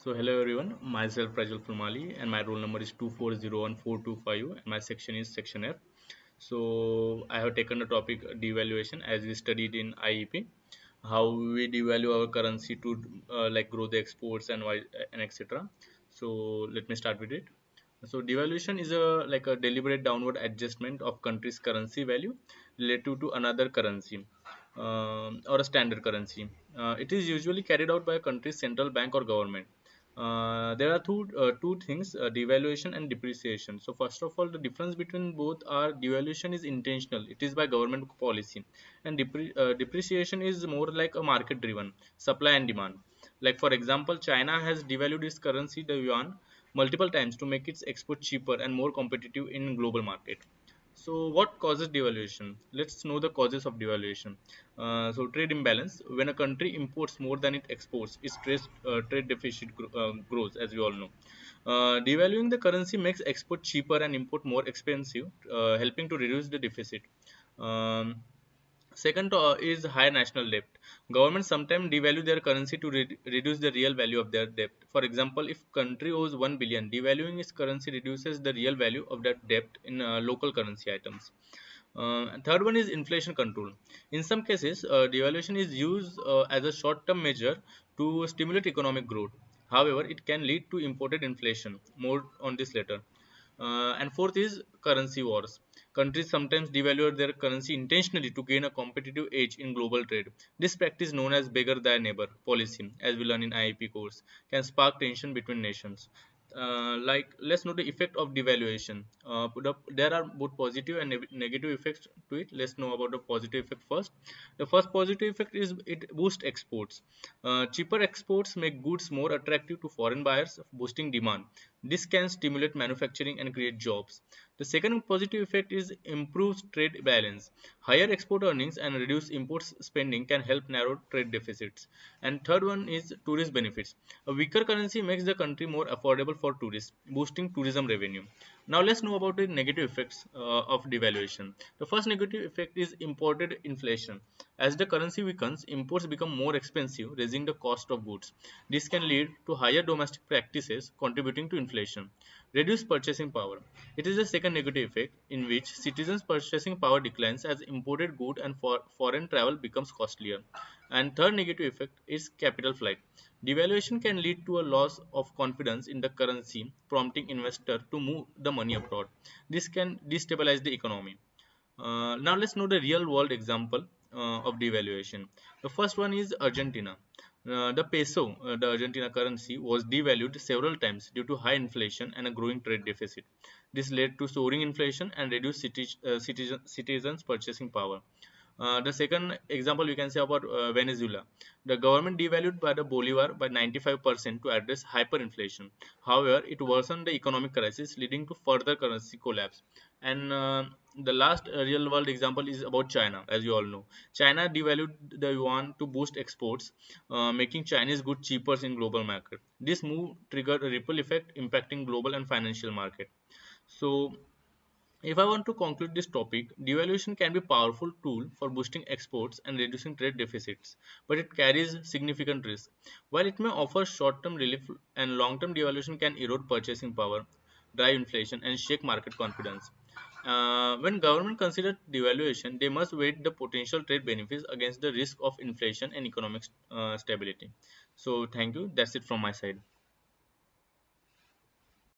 So hello everyone, myself Prajwal Fulmali and my roll number is 2401425 and my section is section F. So I have taken the topic devaluation as we studied in IEP, how we devalue our currency to like grow the exports and etc. So let me start with it. So devaluation is a deliberate downward adjustment of country's currency value relative to another currency or a standard currency. It is usually carried out by a country's central bank or government. There are two things: devaluation and depreciation. So first of all, the difference between both are devaluation is intentional; it is by government policy, and depreciation is more like a market-driven supply and demand. Like for example, China has devalued its currency, the yuan, multiple times to make its export cheaper and more competitive in global market. So what causes devaluation? Let's know the causes of devaluation. So trade imbalance. When a country imports more than it exports, its trade deficit grows, as we all know. Devaluing the currency makes export cheaper and import more expensive, helping to reduce the deficit. Um, Second is high national debt. Governments sometimes devalue their currency to reduce the real value of their debt. For example, if country owes 1 billion, devaluing its currency reduces the real value of that debt in local currency items. And third one is inflation control. In some cases, devaluation is used as a short-term measure to stimulate economic growth. However, it can lead to imported inflation. More on this later. And fourth is currency wars. Countries sometimes devalue their currency intentionally to gain a competitive edge in global trade. This practice, known as beggar thy neighbor policy, as we learn in IEP course, can spark tension between nations. Let's know the effect of devaluation. There are both positive and negative effects to it. Let's know about the positive effect first. The first positive effect is it boosts exports. Cheaper exports make goods more attractive to foreign buyers, boosting demand. This can stimulate manufacturing and create jobs. The second positive effect is improves trade balance. Higher export earnings and reduced import spending can help narrow trade deficits. And third one is tourist benefits. A weaker currency makes the country more affordable for tourists, boosting tourism revenue. Now let's know about the negative effects of devaluation. The first negative effect is imported inflation. As the currency weakens, imports become more expensive, raising the cost of goods. This can lead to higher domestic practices, contributing to inflation. Reduced purchasing power. It is the second negative effect in which citizens' purchasing power declines as imported good and foreign travel becomes costlier. And third negative effect is capital flight. Devaluation can lead to a loss of confidence in the currency, prompting investor to move the money abroad. This can destabilize the economy. Now let's know the real world example of devaluation. The first one is Argentina. The peso, the Argentina currency, was devalued several times due to high inflation and a growing trade deficit. This led to soaring inflation and reduced citizens' purchasing power. The second example we can say about Venezuela. The government devalued by the bolivar by 95% to address hyperinflation. However, it worsened the economic crisis, leading to further currency collapse. And the last real world example is about China, as you all know. China devalued the yuan to boost exports, making Chinese goods cheaper in global market. This move triggered a ripple effect impacting global and financial market. So if I want to conclude this topic, devaluation can be a powerful tool for boosting exports and reducing trade deficits, but it carries significant risk. While it may offer short-term relief and long-term devaluation can erode purchasing power, drive inflation, and shake market confidence. When government consider devaluation, they must weigh the potential trade benefits against the risk of inflation and economic stability. So, thank you. That's it from my side.